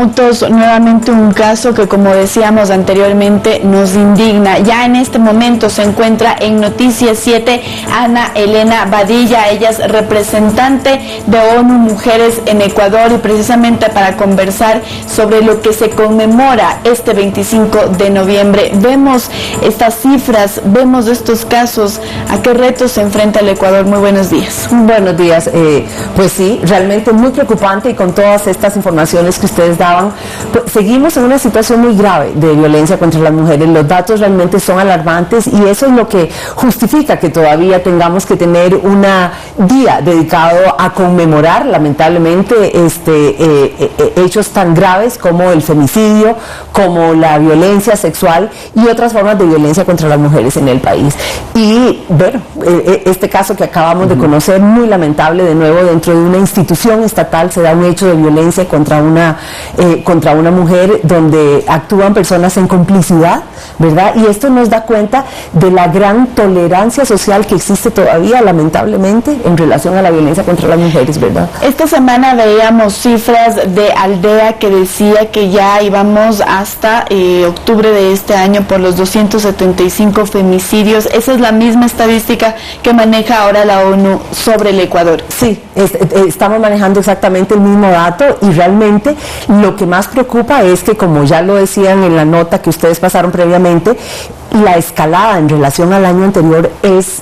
minutos, nuevamente un caso que, como decíamos anteriormente, nos indigna. Ya en este momento se encuentra en Noticias 7 Ana Elena Badilla. Ella es representante de ONU Mujeres en Ecuador, y precisamente para conversar sobre lo que se conmemora este 25 de noviembre. Vemos estas cifras, vemos estos casos. ¿A qué retos se enfrenta el Ecuador? Muy buenos días. Buenos días. Pues sí, realmente muy preocupante, y con todas estas informaciones que ustedes daban, pues seguimos en una situación muy grave de violencia contra las mujeres. Los datos realmente son alarmantes, y eso es lo que justifica que todavía tengamos que tener un día dedicado a conmemorar, lamentablemente, hechos tan graves como el femicidio, como la violencia sexual y otras formas de violencia contra las mujeres en el país. Y bueno, este caso que acabamos de conocer, muy lamentable, de nuevo dentro de una institución estatal se da un hecho de violencia contra una mujer, donde actúan personas en complicidad, ¿verdad? Y esto nos da cuenta de la gran tolerancia social que existe todavía, lamentablemente, en relación a la violencia contra las mujeres, ¿verdad? Esta semana veíamos cifras de Aldea que decía que ya íbamos hasta octubre de este año por los 275 femicidios. Esa es la misma estadística que maneja ahora la ONU sobre el Ecuador. Sí, estamos manejando exactamente el mismo dato, y realmente lo que más preocupa es que, como ya lo decían en la nota que ustedes pasaron previamente, la escalada en relación al año anterior es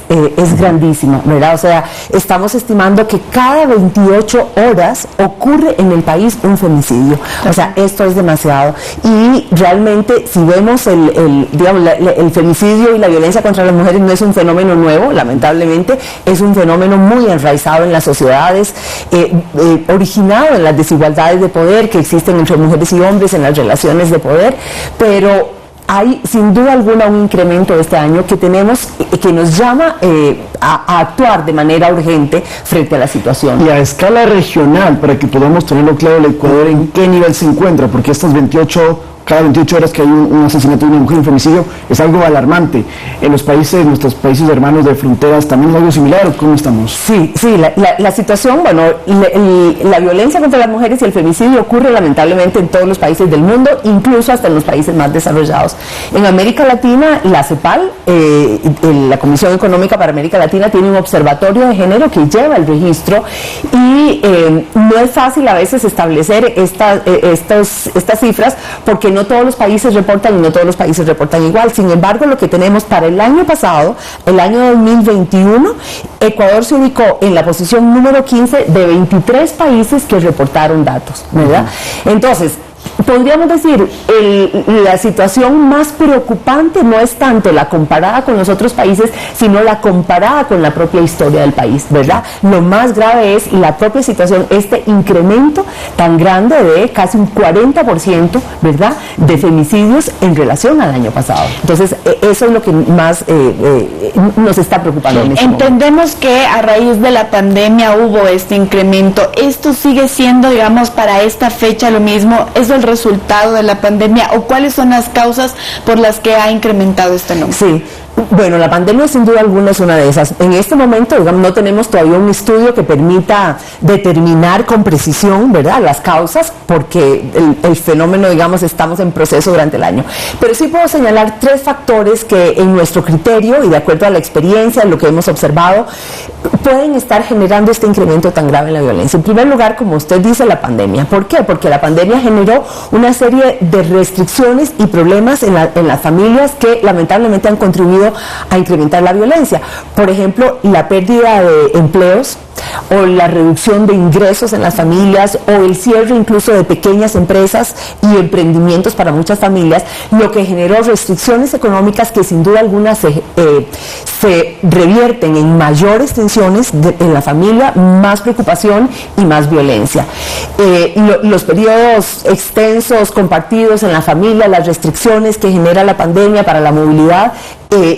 grandísima, ¿verdad? O sea, estamos estimando que cada 28 horas ocurre en el país un femicidio. O sea, esto es demasiado. Y realmente, si vemos el femicidio y la violencia contra las mujeres, no es un fenómeno nuevo, lamentablemente, es un fenómeno muy enraizado en las sociedades, originado en las desigualdades de poder que existen entre mujeres y hombres en las relaciones de poder, pero hay sin duda alguna un incremento este año que nos llama a actuar de manera urgente frente a la situación. Y a escala regional, para que podamos tenerlo claro, el Ecuador en qué nivel se encuentra, porque cada 28 horas que hay un asesinato de una mujer, un femicidio, es algo alarmante. En nuestros países hermanos de fronteras, ¿también es algo similar, o cómo estamos? Sí, la situación, bueno, la violencia contra las mujeres y el femicidio ocurre lamentablemente en todos los países del mundo, incluso hasta en los países más desarrollados. En América Latina, la CEPAL, la Comisión Económica para América Latina, tiene un observatorio de género que lleva el registro, y no es fácil a veces establecer estas cifras, porque no todos los países reportan, y no todos los países reportan igual. Sin embargo, lo que tenemos para el año pasado, el año 2021, Ecuador se ubicó en la posición número 15 de 23 países que reportaron datos, ¿verdad? Entonces, podríamos decir, la situación más preocupante no es tanto la comparada con los otros países, sino la comparada con la propia historia del país, ¿verdad? Lo más grave es la propia situación, este incremento tan grande de casi un 40%, ¿verdad?, de femicidios en relación al año pasado. Entonces, eso es lo que más nos está preocupando en este momento. Entendemos que a raíz de la pandemia hubo este incremento. ¿Esto sigue siendo, digamos, para esta fecha lo mismo? ¿Es el resultado de la pandemia, o cuáles son las causas por las que ha incrementado este número? Sí. Bueno, la pandemia sin duda alguna es una de esas. En este momento, digamos, no tenemos todavía un estudio que permita determinar con precisión, ¿verdad?, las causas, porque el fenómeno, digamos, estamos en proceso durante el año. Pero sí puedo señalar 3 factores que, en nuestro criterio y de acuerdo a la experiencia, lo que hemos observado, pueden estar generando este incremento tan grave en la violencia. En primer lugar, como usted dice, la pandemia. ¿Por qué? Porque la pandemia generó una serie de restricciones y problemas en las familias que lamentablemente han contribuido a incrementar la violencia. Por ejemplo, la pérdida de empleos, o la reducción de ingresos en las familias, o el cierre incluso de pequeñas empresas y emprendimientos para muchas familias, lo que generó restricciones económicas que sin duda alguna se revierten en mayores tensiones en la familia, más preocupación y más violencia. Los periodos extensos compartidos en la familia, las restricciones que genera la pandemia para la movilidad,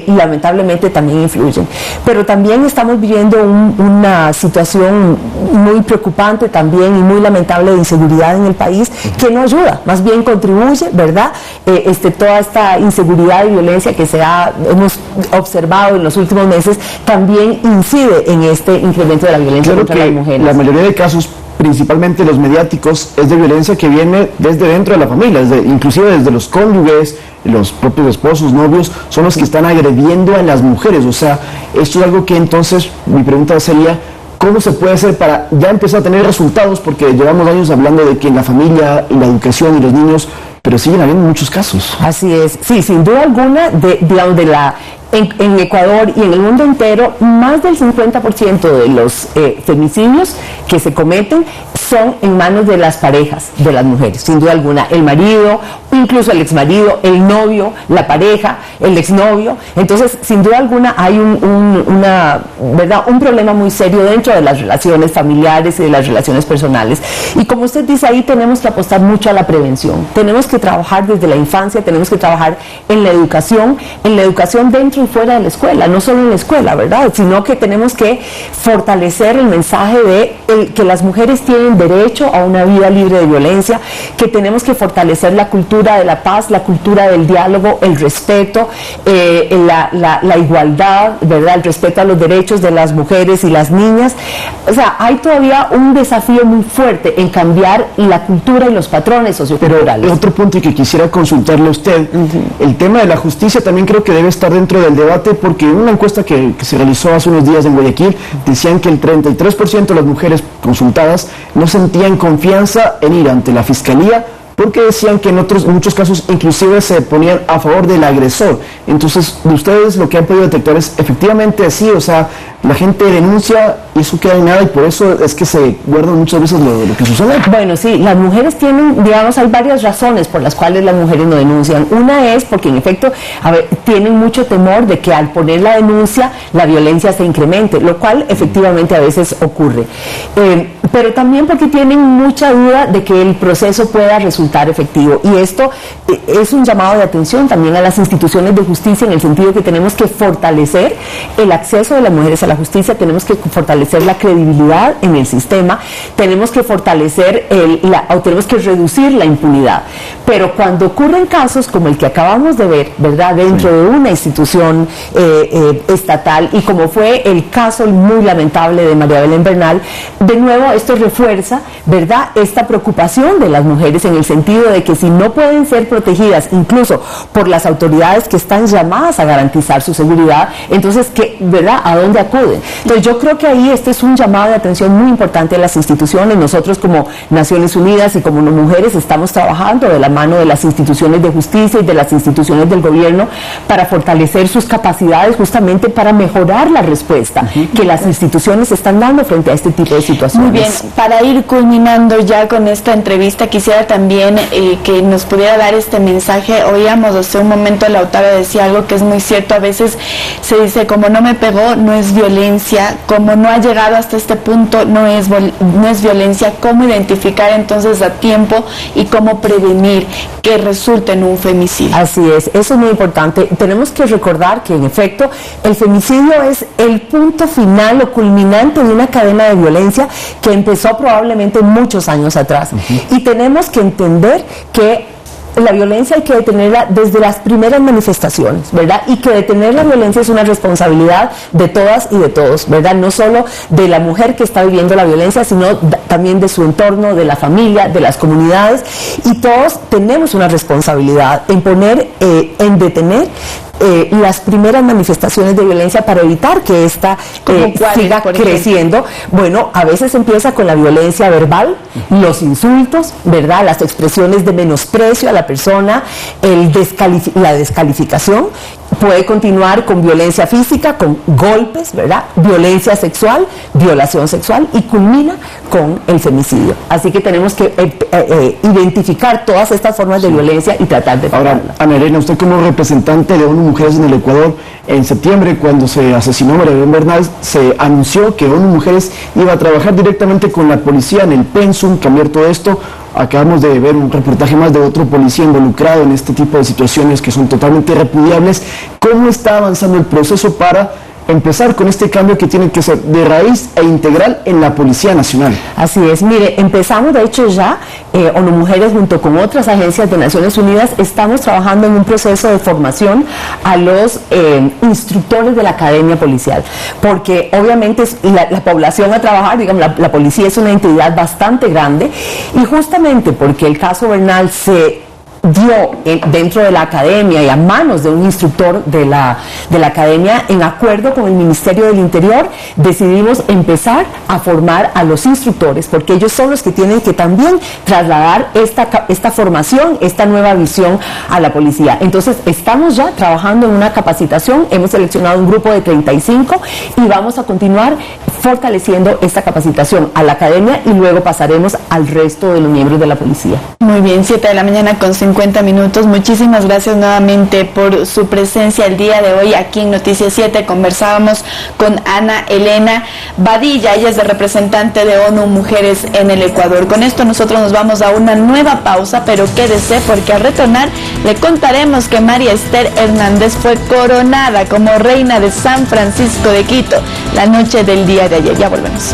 lamentablemente también influyen. Pero también estamos viviendo una situación muy preocupante también y muy lamentable de inseguridad en el país, que no ayuda, más bien contribuye, ¿verdad? Toda esta inseguridad y violencia que hemos observado en los últimos meses también incide en este incremento de la violencia contra las mujeres. La mayoría de casos principalmente los mediáticos, es de violencia que viene desde dentro de la familia, inclusive desde los cónyuges, los propios esposos, novios, son los que están agrediendo a las mujeres. O sea, esto es algo que entonces mi pregunta sería, ¿cómo se puede hacer para ya empezar a tener resultados? Porque llevamos años hablando de que en la familia y la educación y los niños, pero siguen habiendo muchos casos. Así es, sí, sin duda alguna, en Ecuador y en el mundo entero, más del 50% de los femicidios que se cometen son en manos de las parejas de las mujeres, sin duda alguna, el marido, incluso el exmarido, el novio, la pareja, el exnovio. Entonces, sin duda alguna, hay un problema muy serio dentro de las relaciones familiares y de las relaciones personales. Y como usted dice, ahí tenemos que apostar mucho a la prevención. Tenemos que trabajar desde la infancia, tenemos que trabajar en la educación dentro y fuera de la escuela, no solo en la escuela, ¿verdad? Sino que tenemos que fortalecer el mensaje de que las mujeres tienen derecho a una vida libre de violencia, que tenemos que fortalecer la cultura de la paz, la cultura del diálogo, el respeto, la igualdad, ¿verdad? El respeto a los derechos de las mujeres y las niñas. O sea, hay todavía un desafío muy fuerte en cambiar la cultura y los patrones socioculturales. Pero otro punto que quisiera consultarle a usted, el tema de la justicia también creo que debe estar dentro del debate, porque en una encuesta que se realizó hace unos días en Guayaquil, decían que el 33% de las mujeres consultadas no sentían confianza en ir ante la fiscalía, porque decían que en muchos casos inclusive se ponían a favor del agresor. Entonces, de ustedes lo que han podido detectar es efectivamente así, o sea, la gente denuncia y eso queda en nada, y por eso es que se guardan muchas veces lo que sucede. Bueno, sí, las mujeres tienen, digamos, hay varias razones por las cuales las mujeres no denuncian. Una es porque en efecto, tienen mucho temor de que al poner la denuncia la violencia se incremente, lo cual efectivamente a veces ocurre. Pero también porque tienen mucha duda de que el proceso pueda resultar efectivo, y esto es un llamado de atención también a las instituciones de justicia, en el sentido que tenemos que fortalecer el acceso de las mujeres a la justicia, tenemos que fortalecer la credibilidad en el sistema, tenemos que fortalecer tenemos que reducir la impunidad. Pero cuando ocurren casos como el que acabamos de ver, ¿verdad?, dentro de una institución estatal, y como fue el caso muy lamentable de María Belén Bernal, de nuevo esto refuerza, ¿verdad?, esta preocupación de las mujeres, en el sentido de que si no pueden ser protegidas incluso por las autoridades que están llamadas a garantizar su seguridad, entonces, ¿verdad?, ¿a dónde acuden? Entonces yo creo que ahí este es un llamado de atención muy importante a las instituciones. Nosotros como Naciones Unidas y como mujeres estamos trabajando de la mano de las instituciones de justicia y de las instituciones del gobierno para fortalecer sus capacidades, justamente para mejorar la respuesta que las instituciones están dando frente a este tipo de situaciones. Muy bien, para ir culminando ya con esta entrevista, quisiera también que nos pudiera dar este mensaje. Oíamos hace un momento a Lautaro decía algo que es muy cierto. A veces se dice, como no me pegó, no es violencia, como no ha llegado hasta este punto, no es violencia. ¿Cómo identificar entonces a tiempo y cómo prevenir que resulte en un femicidio? Así es, eso es muy importante. Tenemos que recordar que en efecto el femicidio es el punto final o culminante de una cadena de violencia que empezó probablemente muchos años atrás. Y tenemos que entender que la violencia hay que detenerla desde las primeras manifestaciones, ¿verdad? Y que detener la violencia es una responsabilidad de todas y de todos, ¿verdad? No solo de la mujer que está viviendo la violencia, sino también de su entorno, de la familia, de las comunidades, y todos tenemos una responsabilidad en detener las primeras manifestaciones de violencia para evitar que esta siga creciendo. Bueno, a veces empieza con la violencia verbal, los insultos, ¿verdad?, las expresiones de menosprecio a la persona, la descalificación. Puede continuar con violencia física, con golpes, ¿verdad?, violencia sexual, violación sexual, y culmina con el femicidio. Así que tenemos que identificar todas estas formas de violencia y tratar de pararlas. Ahora, Ana Elena, usted como representante de ONU Mujeres en el Ecuador, en septiembre, cuando se asesinó María Belén Bernal, se anunció que ONU Mujeres iba a trabajar directamente con la policía en el pensum, cambiar todo esto. Acabamos de ver un reportaje más de otro policía involucrado en este tipo de situaciones que son totalmente repudiables. ¿Cómo está avanzando el proceso para empezar con este cambio que tiene que ser de raíz e integral en la Policía Nacional? Así es, mire, empezamos de hecho ya, ONU Mujeres junto con otras agencias de Naciones Unidas, estamos trabajando en un proceso de formación a los instructores de la academia policial, porque obviamente la población a trabajar, digamos, la policía es una entidad bastante grande, y justamente porque el caso Bernal se dio dentro de la academia y a manos de un instructor de la academia, en acuerdo con el Ministerio del Interior, decidimos empezar a formar a los instructores, porque ellos son los que tienen que también trasladar esta formación, esta nueva visión a la policía. Entonces estamos ya trabajando en una capacitación, hemos seleccionado un grupo de 35 y vamos a continuar fortaleciendo esta capacitación a la academia y luego pasaremos al resto de los miembros de la policía. Muy bien, 7 de la mañana con 50 minutos. Muchísimas gracias nuevamente por su presencia el día de hoy aquí en Noticias 7. Conversábamos con Ana Elena Badilla, ella es la representante de ONU Mujeres en el Ecuador. Con esto nosotros nos vamos a una nueva pausa, pero quédese porque al retornar le contaremos que María Esther Hernández fue coronada como reina de San Francisco de Quito la noche del día de ayer. Ya volvemos.